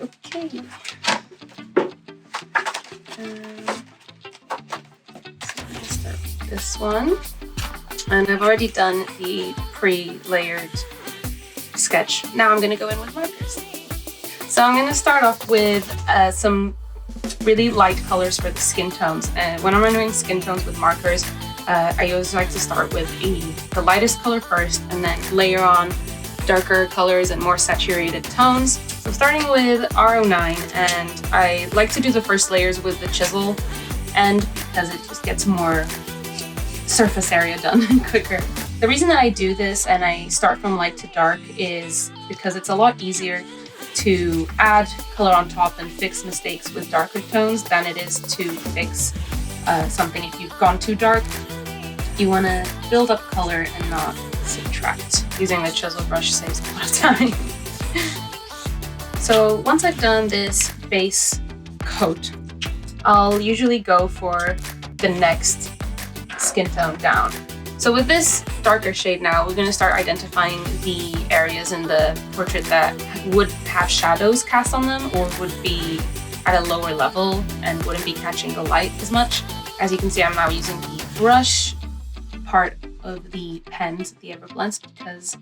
Okay. So I'm gonna start with this one. And I've already done the pre-layered sketch. Now I'm gonna go in with markers. So I'm gonna start off with some really light colors for the skin tones. And when I'm doing skin tones with markers, I always like to start with the lightest color first and then layer on darker colors and more saturated tones. So starting with R09, and I like to do the first layers with the chisel end because it just gets more surface area done quicker. The reason that I do this and I start from light to dark is because it's a lot easier to add color on top and fix mistakes with darker tones than it is to fix something if you've gone too dark. You want to build up color and not subtract. Using the chisel brush saves a lot of time. So once I've done this base coat, I'll usually go for the next skin tone down. So with this darker shade now, we're going to start identifying the areas in the portrait that would have shadows cast on them or would be at a lower level and wouldn't be catching the light as much. As you can see, I'm now using the brush part of the pens, the EverBlends, because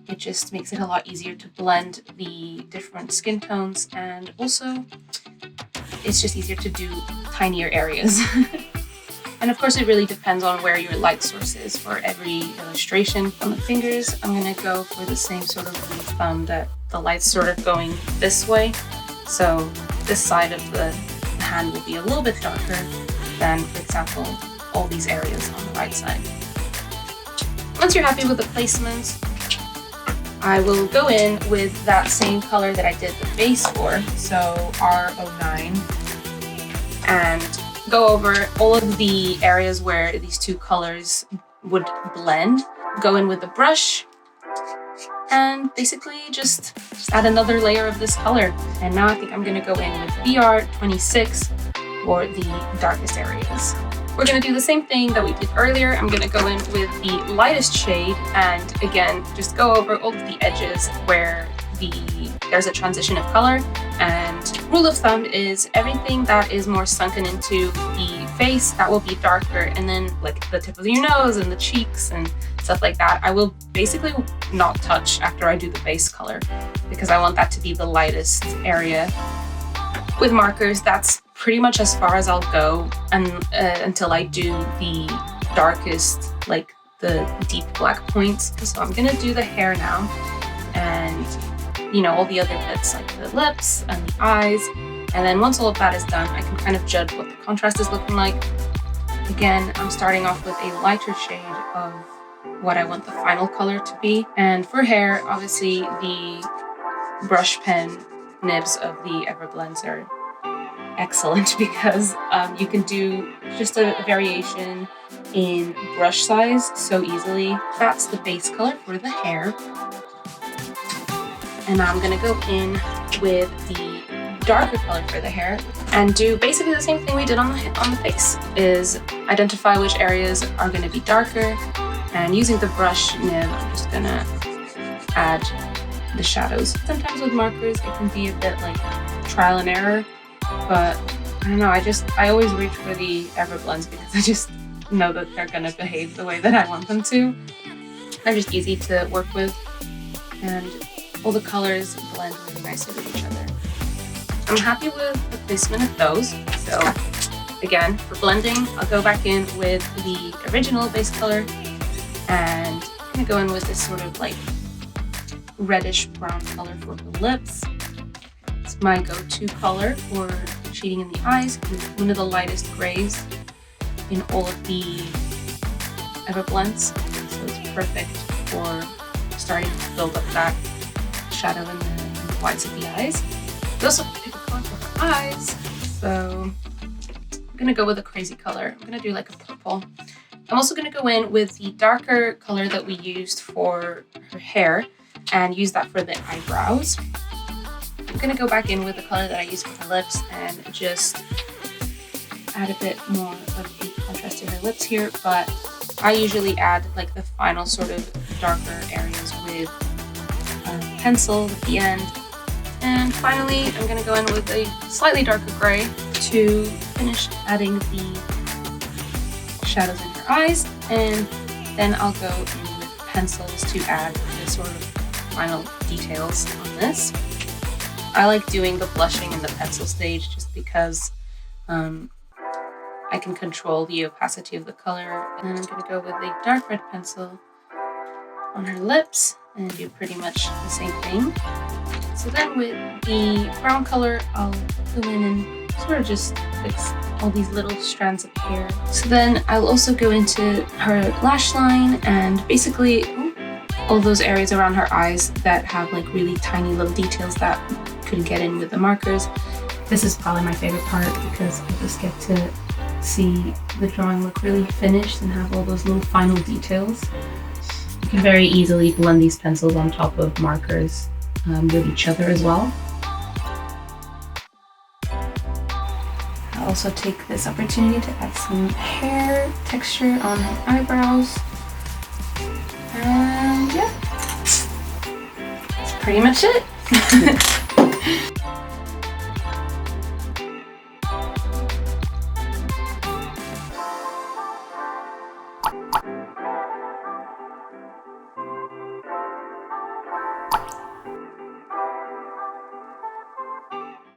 it just makes it a lot easier to blend the different skin tones, and also it's just easier to do tinier areas. And of course, it really depends on where your light source is for every illustration. On the fingers, I'm going to go for the same sort of rule of thumb that the light's sort of going this way. So this side of the hand will be a little bit darker than, for example, all these areas on the right side. Once you're happy with the placements, I will go in with that same color that I did the base for, so R09, and go over all of the areas where these two colors would blend. Go in with the brush and basically just add another layer of this color. And now I think I'm going to go in with BR26 for the darkest areas. We're going to do the same thing that we did earlier. I'm going to go in with the lightest shade and again just go over all of the edges where there's a transition of color. And rule of thumb is everything that is more sunken into the face, that will be darker, and then like the tip of your nose and the cheeks and stuff like that, I will basically not touch after I do the base color because I want that to be the lightest area. With markers, that's pretty much as far as I'll go and until I do the darkest, like the deep black points. So I'm gonna do the hair now, and all the other bits like the lips and the eyes. And then once all of that is done, I can kind of judge what the contrast is looking like. Again, I'm starting off with a lighter shade of what I want the final color to be. And for hair, obviously the brush pen nibs of the EverBlends are excellent because you can do just a variation in brush size so easily. That's the base color for the hair. And I'm gonna go in with the darker color for the hair and do basically the same thing we did on the face, is identify which areas are gonna be darker, and using the brush nib, I'm just gonna add the shadows. Sometimes with markers, it can be a bit like trial and error, but I don't know, I always reach for the EverBlends because I just know that they're gonna behave the way that I want them to. They're just easy to work with, and all the colors blend really nicely with each other. I'm happy with the placement of those. So again, for blending, I'll go back in with the original base color and I'm gonna go in with this sort of like reddish brown color for the lips. It's my go-to color for shading in the eyes. It's one of the lightest grays in all of the EverBlends, so it's perfect for starting to build up that shadow in the whites of the eyes. We also pick a color for her eyes, so I'm gonna go with a crazy color. I'm gonna do like a purple. I'm also gonna go in with the darker color that we used for her hair and use that for the eyebrows. I'm gonna go back in with the color that I used for her lips and just add a bit more of the contrast to her lips here, but I usually add like the final sort of darker areas with pencil at the end. And finally, I'm gonna go in with a slightly darker gray to finish adding the shadows in her eyes. And then I'll go in with pencils to add the sort of final details on this. I like doing the blushing in the pencil stage just because I can control the opacity of the color. And then I'm going to go with a dark red pencil on her lips and do pretty much the same thing. So then with the brown color, I'll go in and sort of just fix all these little strands of hair. So then I'll also go into her lash line and basically all those areas around her eyes that have like really tiny little details that couldn't get in with the markers. This is probably my favorite part because I just get to see the drawing look really finished and have all those little final details. You can very easily blend these pencils on top of markers with each other as well. I'll also take this opportunity to add some hair texture on her eyebrows. And yeah, that's pretty much it.